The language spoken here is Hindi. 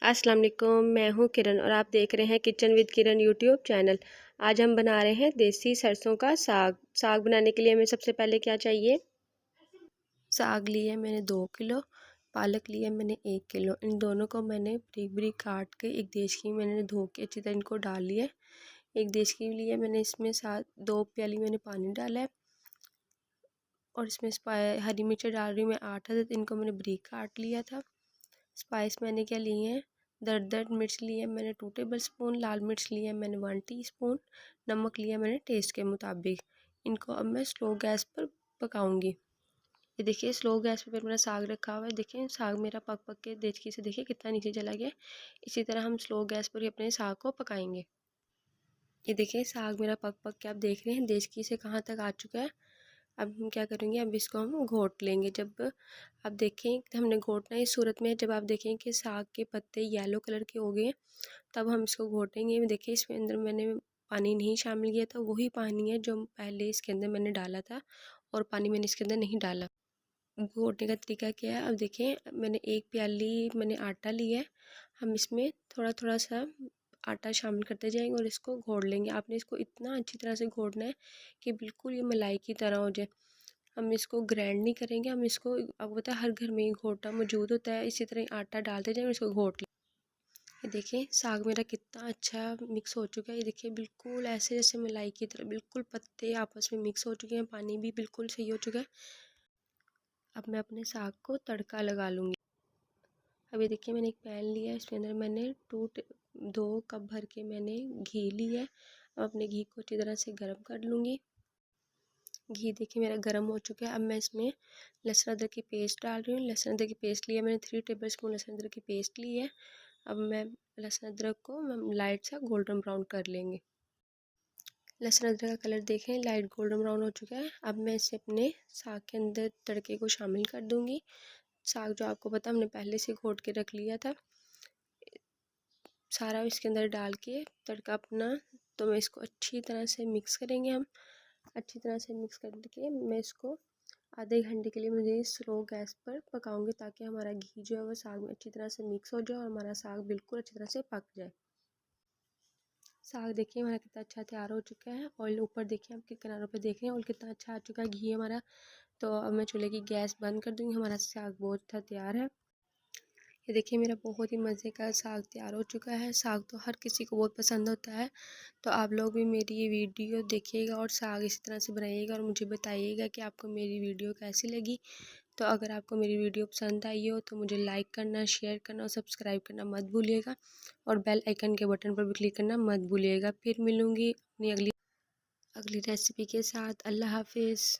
अस्सलाम वालेकुम, मैं हूँ किरण और आप देख रहे हैं kitchen with Kiran YouTube channel. आज हम बना रहे हैं देसी सरसों का साग। साग बनाने के लिए हमें सबसे पहले क्या चाहिए। साग लिए मैंने 2 किलो, पालक लिया मैंने 1 किलो। इन दोनों को मैंने बारीक बारीक काट के एक देचकी में मैंने धो के अच्छी तरह इनको डाल लिया। एक देचकी लिए मैंने इसमें 2 प्याली मैंने पानी डाला है और इसमें हरी मिर्च डाल रही हूँ मैं 8 अदद। इनको मैंने बारीक काट लिया था। स्पाइस मैंने क्या लिए हैं, दरदर मिर्च लिए है मैंने 2 टेबल स्पून, लाल मिर्च लिए है मैंने 1 टीस्पून, नमक लिया मैंने टेस्ट के मुताबिक। इनको अब मैं स्लो गैस पर पकाऊंगी। ये देखिए स्लो गैस पे मेरा साग रखा हुआ है। देखिए साग मेरा पक पक के देचकी से देखिए कितना नीचे चला गया। इसी तरह हम स्लो गैस पर ही अपने साग को पकाएंगे। ये देखिए साग मेरा पक पक के आप देख रहे हैं देचकी से कहाँ तक आ चुका है। अब हम क्या करेंगे, अब इसको हम घोट लेंगे। जब आप देखें हमने घोटना इस सूरत में, जब आप देखें कि साग के पत्ते येलो कलर के हो गए तब हम इसको घोटेंगे। देखिए इसके अंदर मैंने पानी नहीं शामिल किया था, वही पानी है जो पहले इसके अंदर मैंने डाला था और पानी मैंने इसके अंदर नहीं डाला। घोटने का तरीका क्या है, अब देखें मैंने 1 प्याली मैंने आटा लिया है। हम इसमें थोड़ा थोड़ा सा आटा शामिल करते जाएंगे और इसको घोट लेंगे। आपने इसको इतना अच्छी तरह से घोटना है कि बिल्कुल ये मलाई की तरह हो जाए। हम इसको ग्राइंड नहीं करेंगे, हम इसको, आपको पता है हर घर में ही घोटा मौजूद होता है। इसी तरह आटा डालते जाएं और इसको घोट लें। ये देखिए साग मेरा कितना अच्छा मिक्स हो चुका है। ये देखिए बिल्कुल ऐसे जैसे मलाई की तरह बिल्कुल पत्ते आपस में मिक्स हो चुके हैं, पानी भी बिल्कुल सही हो चुका है। अब मैं अपने साग को तड़का लगा लूँगी। अब ये देखिए मैंने एक पैन लिया है, इसके अंदर मैंने 2 कप भर के मैंने घी लिया है। अब अपने घी को अच्छी तरह से गर्म कर लूँगी। घी देखिए मेरा गर्म हो चुका है। अब मैं इसमें लहसुन अदरक की पेस्ट डाल रही हूँ। लहसुन अदरक की पेस्ट लिया मैंने 3 टेबल स्पून लहसुन अदरक की पेस्ट ली है। अब मैं लहसुन अदरक को हम लाइट सा गोल्डन ब्राउन कर लेंगे। लहसुन अदरक का कलर देखें लाइट गोल्डन ब्राउन हो चुका है। अब मैं इसे अपने साग के अंदर तड़के को शामिल कर दूँगी। साग जो आपको पता हमने पहले से घोट के रख लिया था, सारा इसके अंदर डाल के तड़का अपना, तो मैं इसको अच्छी तरह से मिक्स करेंगे। हम अच्छी तरह से मिक्स करके मैं इसको आधे घंटे के लिए मुझे स्लो गैस पर पकाऊंगी, ताकि हमारा घी जो है वो साग में अच्छी तरह से मिक्स हो जाए और हमारा साग बिल्कुल अच्छी तरह से पक जाए। साग देखिए हमारा कितना अच्छा तैयार हो चुका है। ऑयल ऊपर देखिए आपके किनारों पे देख रहे हैं ऑयल कितना अच्छा आ चुका है, घी हमारा। तो अब मैं चूल्हे की गैस बंद कर दूँगी। हमारा साग बहुत अच्छा तैयार है। ये देखिए मेरा बहुत ही मज़े का साग तैयार हो चुका है। साग तो हर किसी को बहुत पसंद होता है। तो आप लोग भी मेरी ये वीडियो देखिएगा और साग इसी तरह से बनाइएगा और मुझे बताइएगा कि आपको मेरी वीडियो कैसी लगी। तो अगर आपको मेरी वीडियो पसंद आई हो तो मुझे लाइक करना, शेयर करना और सब्सक्राइब करना मत भूलिएगा और बेल आइकन के बटन पर भी क्लिक करना मत भूलिएगा। फिर मिलूँगी अपनी अगली रेसिपी के साथ। अल्लाह हाफिज़।